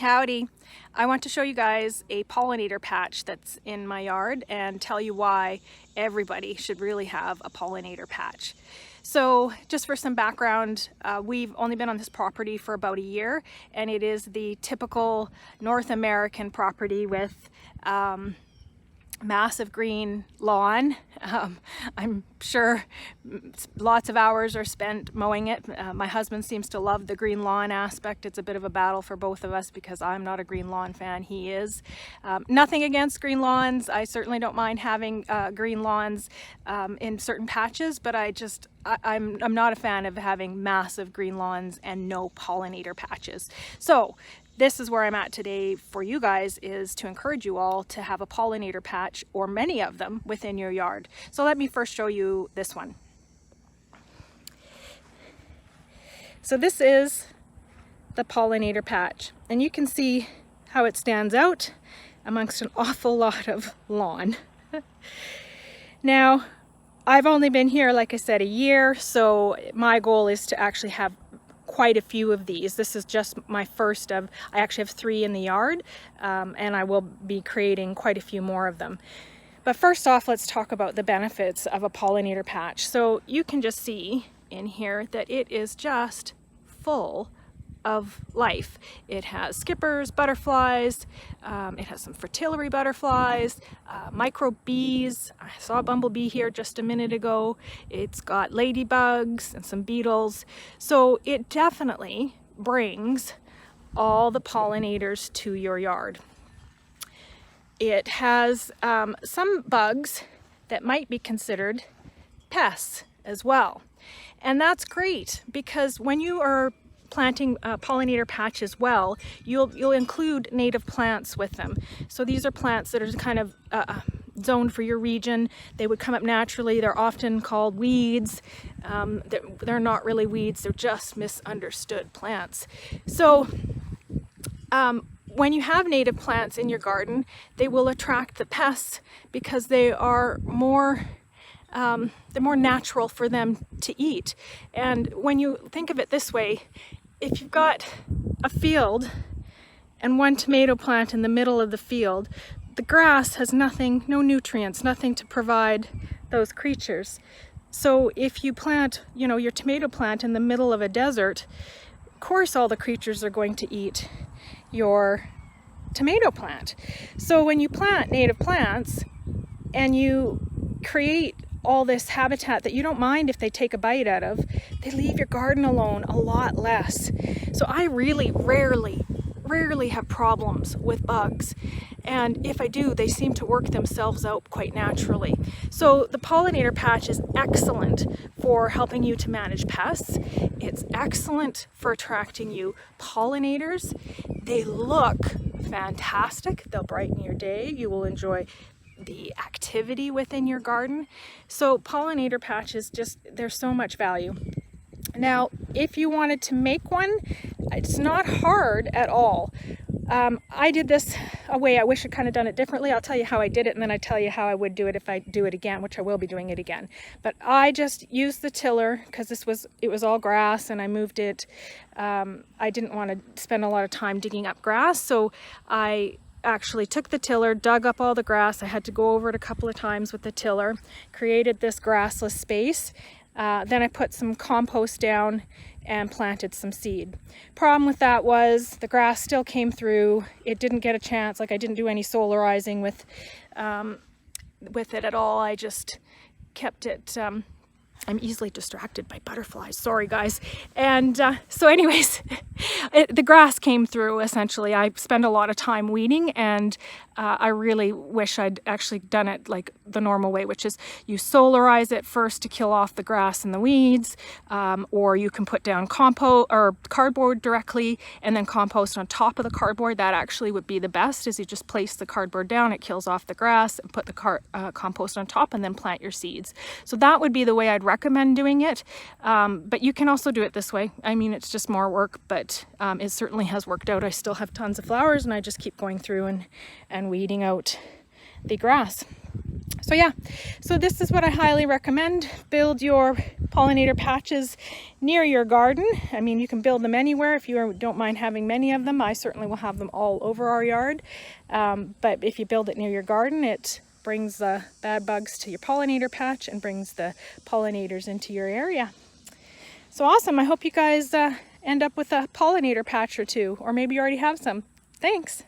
Howdy! I want to show you guys a pollinator patch that's in my yard and tell you why everybody should really have a pollinator patch. So just for some background, we've only been on this property for about a year, and it is the typical North American property with massive green lawn. I'm sure lots of hours are spent mowing it. My husband seems to love the green lawn aspect. It's a bit of a battle for both of us because I'm not a green lawn fan. He is. Nothing against green lawns. I certainly don't mind having green lawns in certain patches, but I'm not a fan of having massive green lawns and no pollinator patches. So this is where I'm at today for you guys, is to encourage you all to have a pollinator patch or many of them within your yard. So let me first show you this one. So this is the pollinator patch, and you can see how it stands out amongst an awful lot of lawn. Now, I've only been here, like I said, a year, so my goal is to actually have quite a few of these. This is just my first of, I actually have 3 in the yard, and I will be creating quite a few more of them. But first off, let's talk about the benefits of a pollinator patch. So you can just see in here that it is just full of life. It has skippers, butterflies, it has some fritillary butterflies, micro bees. I saw a bumblebee here just a minute ago. It's got ladybugs and some beetles. So it definitely brings all the pollinators to your yard. It has some bugs that might be considered pests as well. And that's great because when you are planting pollinator patches well, you'll include native plants with them. So these are plants that are kind of zoned for your region. They would come up naturally. They're often called weeds. They're not really weeds, they're just misunderstood plants. So when you have native plants in your garden, they will attract the pests because they are more they're more natural for them to eat. And when you think of it this way, if you've got a field and one tomato plant in the middle of the field, the grass has nothing, no nutrients, nothing to provide those creatures. So if you plant, your tomato plant in the middle of a desert, of course all the creatures are going to eat your tomato plant. So when you plant native plants and you create all this habitat that you don't mind if they take a bite out of, they leave your garden alone a lot less. So I really rarely have problems with bugs. And if I do, they seem to work themselves out quite naturally. So the pollinator patch is excellent for helping you to manage pests. It's excellent for attracting you pollinators. They look fantastic. They'll brighten your day. You will enjoy the activity within your garden. So pollinator patches, there's so much value. Now, if you wanted to make one, it's not hard at all. I did this a way, I wish I kind of done it differently. I'll tell you how I did it, and then I tell you how I would do it if I do it again, which I will be doing it again. But I just used the tiller because it was all grass, and I moved it. I didn't want to spend a lot of time digging up grass, so I actually took the tiller, dug up all the grass. I had to go over it a couple of times with the tiller, created this grassless space. Then I put some compost down and planted some seed. Problem with that was the grass still came through. It didn't get a chance. Like, I didn't do any solarizing with it at all. I just kept it. I'm easily distracted by butterflies. Sorry, guys. And so anyways, the grass came through, essentially. I spend a lot of time weeding, and I really wish I'd actually done it like the normal way, which is you solarize it first to kill off the grass and the weeds, or you can put down compost or cardboard directly and then compost on top of the cardboard. That actually would be the best, is you just place the cardboard down, it kills off the grass, and put the compost on top, and then plant your seeds. So that would be the way I'd recommend doing it, but you can also do it this way. I mean, it's just more work, but it certainly has worked out. I still have tons of flowers, and I just keep going through and weeding out the grass. So But yeah, so this is what I highly recommend. Build your pollinator patches near your garden. I mean, you can build them anywhere if you don't mind having many of them. I certainly will have them all over our yard. But if you build it near your garden, it brings the bad bugs to your pollinator patch and brings the pollinators into your area. So awesome. I hope you guys end up with a pollinator patch or two, or maybe you already have some. Thanks.